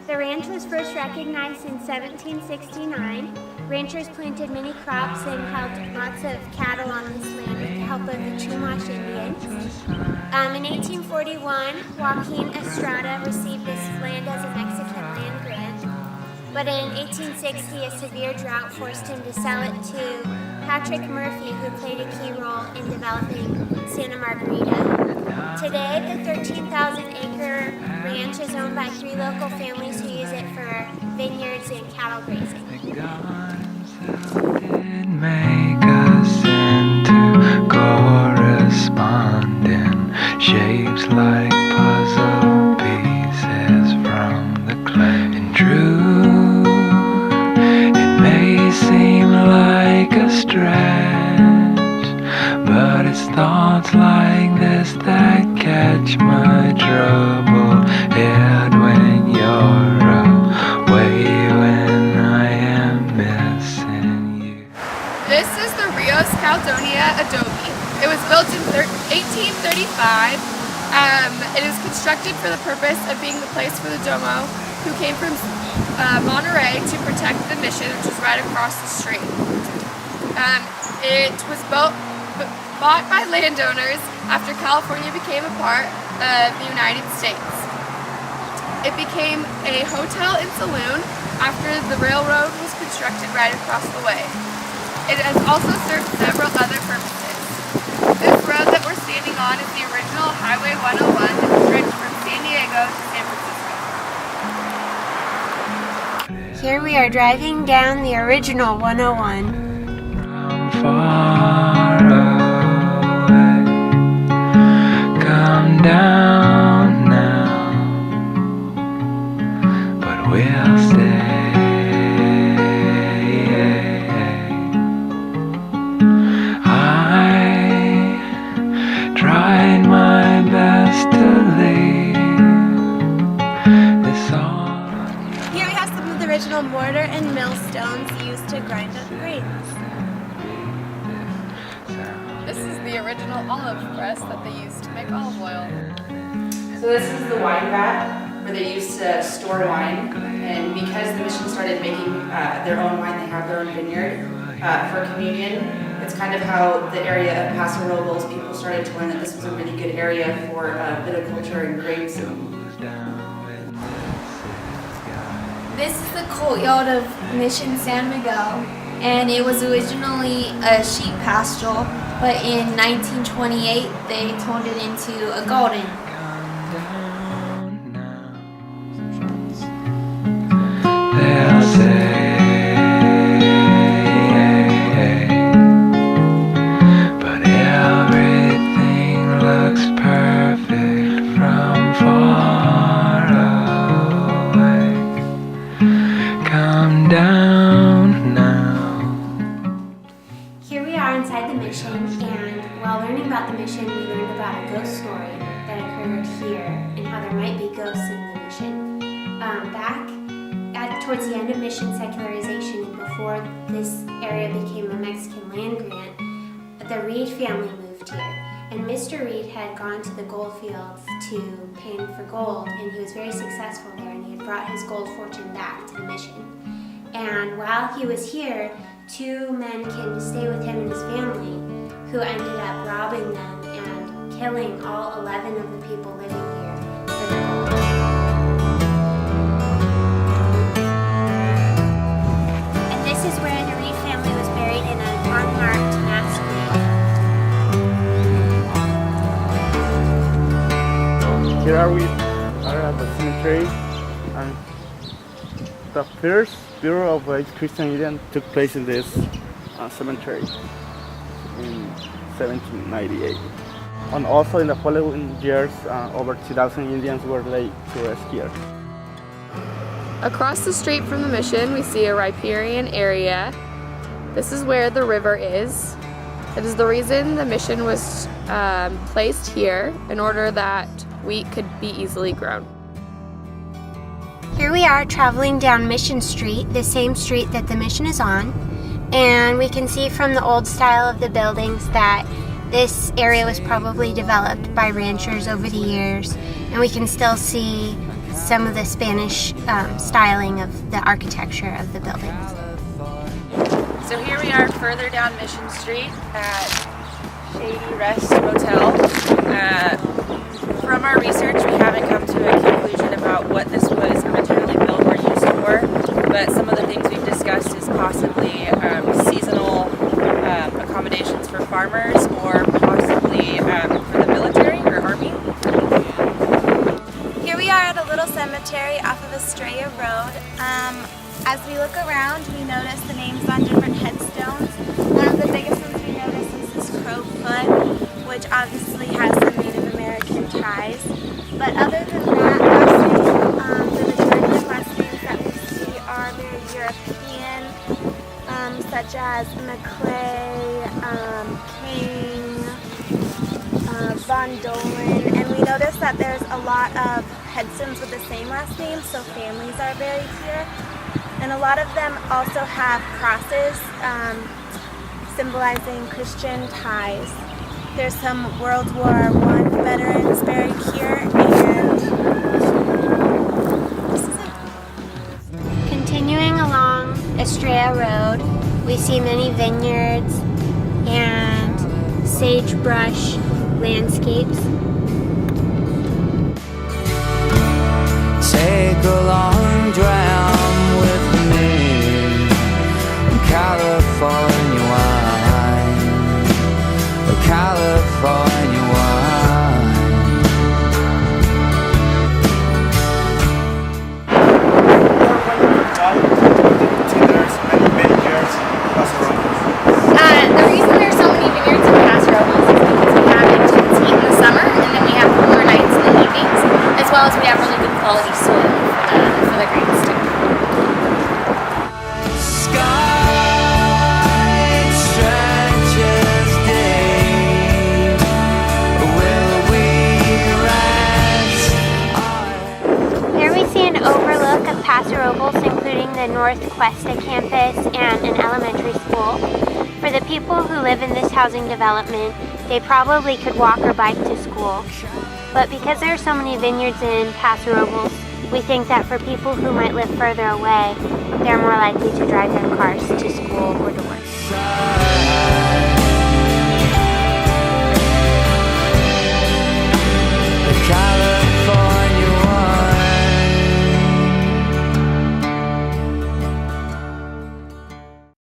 The ranch was first recognized in 1769. Ranchers planted many crops and held lots of cattle on this land with the help of the Chumash Indians. In 1841, Joaquin Estrada received this land as a Mexican land grant, but in 1860, a severe drought forced him to sell it to Patrick Murphy, who played a key role in developing Santa Margarita. Today, the 13,000-acre ranch is owned by 3 local families who use it for vineyards and cattle grazing. Make us into corresponding shapes like puzzle pieces from the clay. And true, it may seem like a stretch, but it's thoughts like this that catch my troubled head when you're away, when I am missing you. This is the Rios Caledonia adobe. It was built in 1835. It is constructed for the purpose of being the place for the Domo, who came from Monterey to protect the mission, which is right across the street. It was bought by landowners after California became a part of the United States. It became a hotel and saloon after the railroad was constructed right across the way. It has also served several other purposes. This road that we're standing on is the original Highway 101 that stretched from San Diego to San Francisco. Here we are driving down the original 101. Far away, come down now, but we'll stay. I tried my best to leave this all. Here we have some of the original mortar and millstones used to grind up grains. This is the original olive press that they used to make olive oil. So this is the wine vat where they used to store wine, and because the mission started making their own wine, they have their own vineyard for communion. It's kind of how the area of Paso Robles, people started to learn that this was a really good area for viticulture and grapes. This is the courtyard of Mission San Miguel, and it was originally a sheep pasture, but in 1928 they turned it into a garden. They'll say, but everything looks perfect from far away. Come down now. Here we are inside the mission, and while learning about the mission, we learned about a ghost story that occurred here and how there might be ghosts in the mission. Towards the end of mission secularization and before this area became a Mexican land grant, the Reed family moved here. And Mr. Reed had gone to the gold fields to pan for gold, and he was very successful there, and he had brought his gold fortune back to the mission. And while he was here, 2 men came to stay with him and his family, who ended up robbing them and killing all 11 of the people living here for the gold. And this is where the Reed family was buried in an unmarked mass grave. Here we are at the cemetery, and the first burial of a Christian Indian took place in this cemetery in 1798. And also in the following years, over 2,000 Indians were laid to rest here. Across the street from the mission, we see a riparian area. This is where the river is. It is the reason the mission was placed here, in order that wheat could be easily grown. Here we are traveling down Mission Street, the same street that the mission is on, and we can see from the old style of the buildings that this area was probably developed by ranchers over the years, and we can still see some of the Spanish styling of the architecture of the buildings. So here we are further down Mission Street at Shady Rest Motel. From our research, we haven't come to a conclusion about what this was originally built or used for, but some of the things we've discussed is possibly seasonal accommodations for farmers, or possibly for the military or army. Here we are at a little cemetery off of Estrella Road. As we look around, we notice the names on different headstones. One of the biggest ones we notice is this Crowfoot, which obviously has some Native American ties. But other than that, the majority of last names that we see are very European, such as McClay, King, Von Dolan, and we notice that there's a lot of headstones with the same last name, so families are buried here. And a lot of them also have crosses symbolizing Christian ties. There's some World War I veterans buried here, and this is it. Continuing along Estrella Road, we see many vineyards and sagebrush landscapes. Take a long drown with me, California wine, California wine. The reason there's so many vineyards in Paso Robles is because we have intense heat in the summer, and then we have cooler nights in the evenings, as well as we have really good quality soil for the grapes too. Here we see an overlook of Paso Robles, including the North Cuesta campus and an elementary school. For the people who live in this housing development, they probably could walk or bike to school. But because there are so many vineyards in Paso Robles, we think that for people who might live further away, they're more likely to drive their cars to school or to work.